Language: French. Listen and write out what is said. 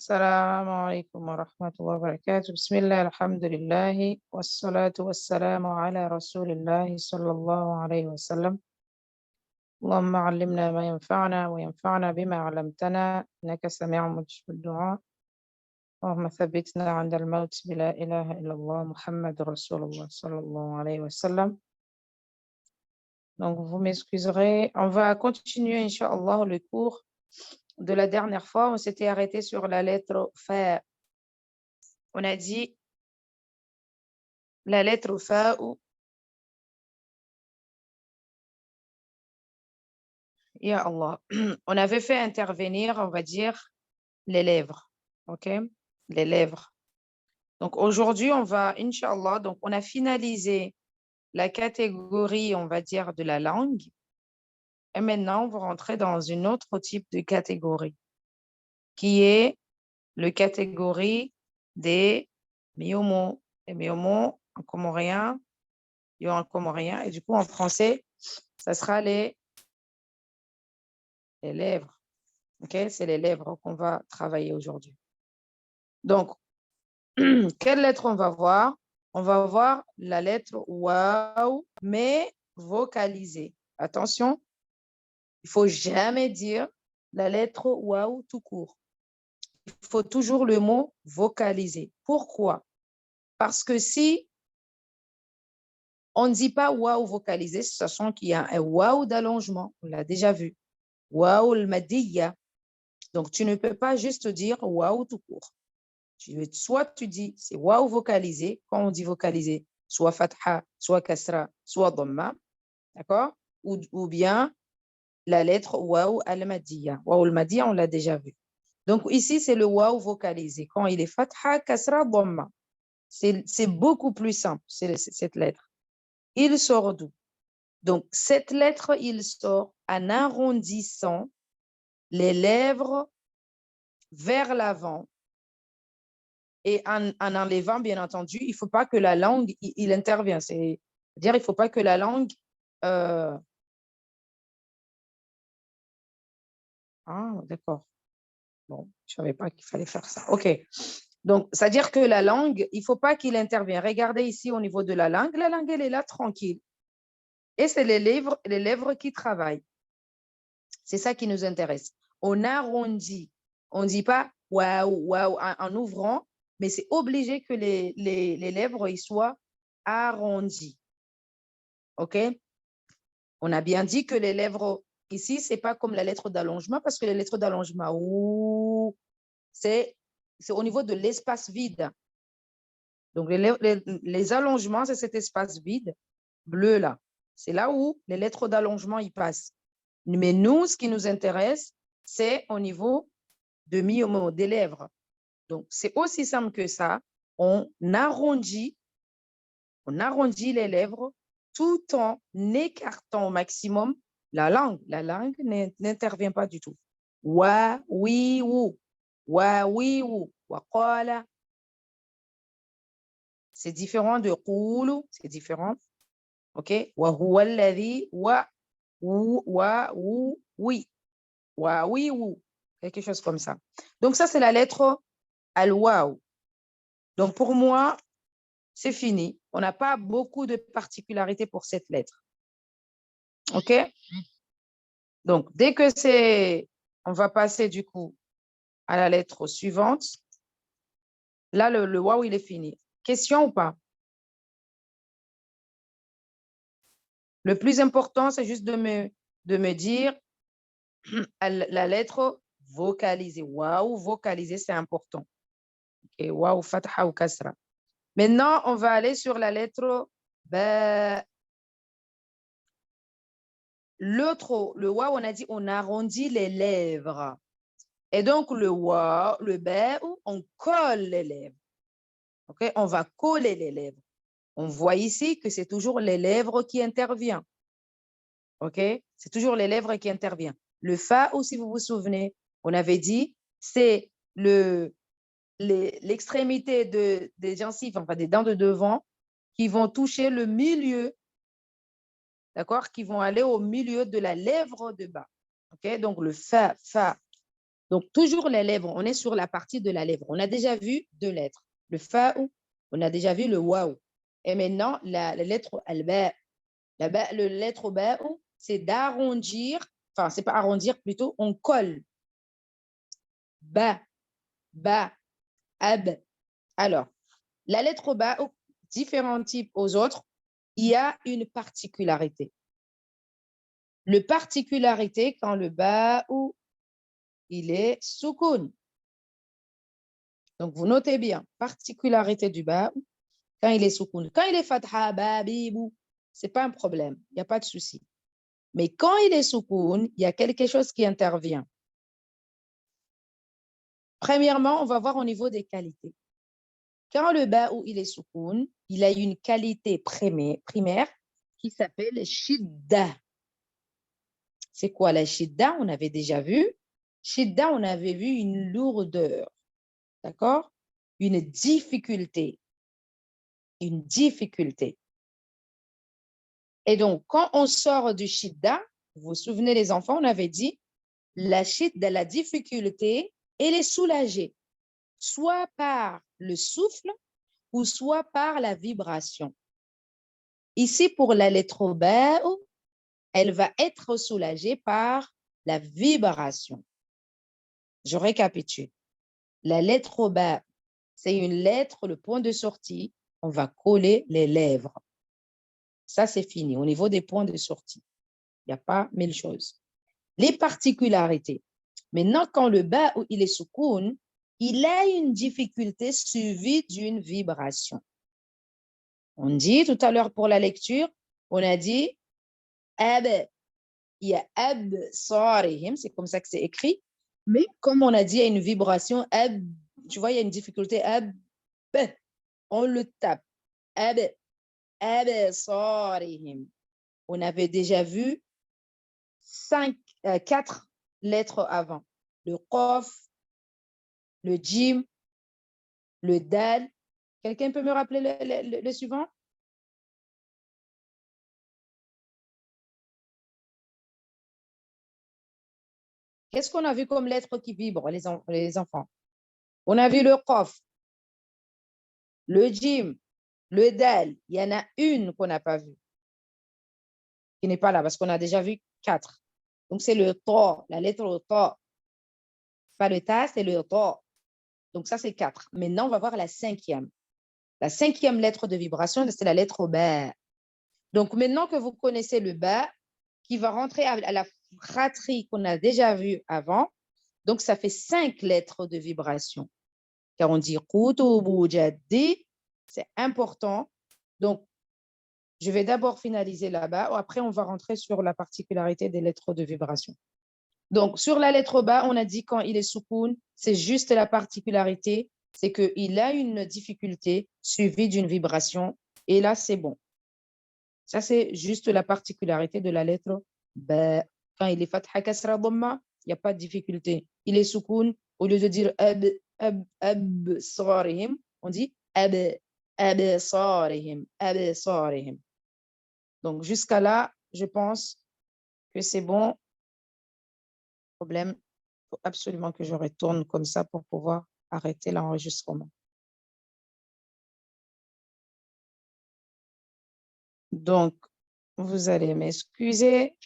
السلام عليكم ورحمة الله وبركاته. بسم الله الحمد لله والصلاة والسلام على رسول الله صلى الله عليه وسلم. اللهم علمنا ما ينفعنا وينفعنا بما علمتنا إنك سميع مجيب الدعاء. اللهم ثبتنا عند الموت بلا إله إلا الله محمد رسول الله صلى الله عليه وسلم. Donc vous m'excuserez, on va continuer Inch'Allah le cours de la dernière fois. On s'était arrêté sur la lettre Fa. On a dit la lettre Fa. Ya Allah. On avait fait intervenir, on va dire, les lèvres. OK? Les lèvres. Donc aujourd'hui, on va, Inch'Allah, donc on a finalisé la catégorie, on va dire, de la langue. Et maintenant, on va rentrer dans une autre type de catégorie, qui est la catégorie des myomo. Les myomo en comorien, en comorien, et du coup, en français, ça sera les lèvres. OK? C'est les lèvres qu'on va travailler aujourd'hui. Donc, quelle lettre on va voir? On va voir la lettre waouh, mais vocalisée. Attention, il ne faut jamais dire la lettre waouh tout court. Il faut toujours le mot vocalisé. Pourquoi? Parce que si on ne dit pas waouh vocalisé, sachant qu'il y a un waouh d'allongement, on l'a déjà vu. Waouh al-madiyya. Donc, tu ne peux pas juste dire waouh tout court. Soit tu dis, c'est waouh vocalisé, quand on dit vocalisé, soit fatha, soit kasra, soit dhamma, d'accord? Ou bien la lettre waouh al-madiyya. Waouh al-madiyya, on l'a déjà vu. Donc ici, c'est le waouh vocalisé. Quand il est fatha, kasra, dhamma. C'est beaucoup plus simple, cette lettre. Il sort d'où? Donc cette lettre, il sort en arrondissant les lèvres vers l'avant. Et en enlevant, bien entendu, il ne faut pas que la langue, il intervient. C'est-à-dire, il ne faut pas que la langue... Ah, d'accord. Bon, je ne savais pas qu'il fallait faire ça. OK. Donc, c'est-à-dire que la langue, il ne faut pas qu'il intervienne. Regardez ici au niveau de la langue, elle est là tranquille. Et c'est les lèvres qui travaillent. C'est ça qui nous intéresse. On arrondit. On ne dit pas waouh, waouh en ouvrant, mais c'est obligé que les lèvres ils soient arrondies. OK? On a bien dit que les lèvres ici, ce n'est pas comme la lettre d'allongement, parce que les lettres d'allongement, c'est au niveau de l'espace vide. Donc, les allongements, c'est cet espace vide bleu là. C'est là où les lettres d'allongement y passent. Mais nous, ce qui nous intéresse, c'est au niveau des lèvres. Donc, c'est aussi simple que ça. On arrondit les lèvres tout en écartant au maximum la langue. La langue n'intervient pas du tout. Wa, oui, ou. Wa, oui, ou. Wa, qala. C'est différent de qulu. C'est différent. OK? Wa, huwa alladhi, wa, oui. Wa, oui, ou. Quelque chose comme ça. Donc, ça, c'est la lettre al-waw. Donc, pour moi, c'est fini. On n'a pas beaucoup de particularités pour cette lettre. OK? Donc, dès que c'est... On va passer du coup à la lettre suivante. Là, le waouh, il est fini. Question ou pas? Le plus important, c'est juste de me dire la lettre vocalisée. Waouh, vocalisée, c'est important. Okay? Waouh, fatha ou kasra. Maintenant, on va aller sur la lettre ba. Le waouh, on a dit on arrondit les lèvres. Et donc, le waouh, le ba, on colle les lèvres. Okay? On va coller les lèvres. On voit ici que c'est toujours les lèvres qui interviennent. OK? C'est toujours les lèvres qui interviennent. Le fa, ou si vous vous souvenez, on avait dit, c'est l'extrémité des gencives, enfin des dents de devant, qui vont toucher le milieu, d'accord? Qui vont aller au milieu de la lèvre de bas. OK? Donc, le fa, fa. Donc, toujours les lèvres, on est sur la partie de la lèvre. On a déjà vu deux lettres, le fa'ou, on a déjà vu le waou. Et maintenant, la lettre al-ba. La lettre ba'ou, c'est d'arrondir, enfin, c'est pas arrondir, plutôt, on colle. Ba, ba, ab. Alors, la lettre ba'ou, différents types aux autres, il y a une particularité. Le particularité quand le ba'ou, il est soukoun. Donc, vous notez bien, particularité du ba'ou, quand il est soukoun. Quand il est fatha, babibou, c'est pas un problème, il n'y a pas de souci. Mais quand il est soukoun, il y a quelque chose qui intervient. Premièrement, on va voir au niveau des qualités. Quand le ba'ou, il est soukoun, il a une qualité primaire qui s'appelle shidda. C'est quoi la shidda? On avait déjà vu. Shidda, on avait vu une lourdeur. D'accord? Une difficulté. Une difficulté. Et donc, quand on sort du shidda, vous vous souvenez les enfants, on avait dit, la shidda, la difficulté, elle est soulagée, soit par le souffle ou soit par la vibration. Ici, pour la lettre ba'ou, elle va être soulagée par la vibration. Je récapitule. La lettre ba, c'est une lettre, le point de sortie, on va coller les lèvres. Ça, c'est fini. Au niveau des points de sortie, il n'y a pas mille choses. Les particularités. Maintenant, quand le ba ou il est soukoun, il a une difficulté suivie d'une vibration. On dit tout à l'heure pour la lecture, on a dit ab, il y a ab sarihim, c'est comme ça que c'est écrit. Mais comme on a dit, il y a une vibration ab, tu vois, il y a une difficulté ab, on le tape. Ab, ab sarihim. On avait déjà vu 4 lettres avant. Le qaf, le jim, le dal. Quelqu'un peut me rappeler le suivant? Qu'est-ce qu'on a vu comme lettre qui vibre, les enfants? On a vu le qaf, le jim, le dal. Il y en a une qu'on n'a pas vue, qui n'est pas là, parce qu'on a déjà vu 4. Donc, c'est le ta, la lettre ta. Pas le ta, c'est le ta. Donc, ça, c'est 4. Maintenant, on va voir la 5e. La 5e lettre de vibration, c'est la lettre ba. Donc, maintenant que vous connaissez le ba, qui va rentrer à la fratrie qu'on a déjà vue avant, donc ça fait 5 lettres de vibration. Car on dit kutubu jaddi, c'est important. Donc, je vais d'abord finaliser là-bas. Après, on va rentrer sur la particularité des lettres de vibration. Donc, sur la lettre bas, on a dit quand il est soukoun, c'est juste la particularité, c'est qu'il a une difficulté suivie d'une vibration. Et là, c'est bon. Ça, c'est juste la particularité de la lettre ba. Quand il est fatha kasra dhamma, il n'y a pas de difficulté. Il est soukoun, au lieu de dire ab sarihim, on dit ab sarihim, ab sarihim. Donc, jusqu'à là, je pense que c'est bon. Problème, il faut absolument que je retourne comme ça pour pouvoir arrêter l'enregistrement. Donc, vous allez m'excuser.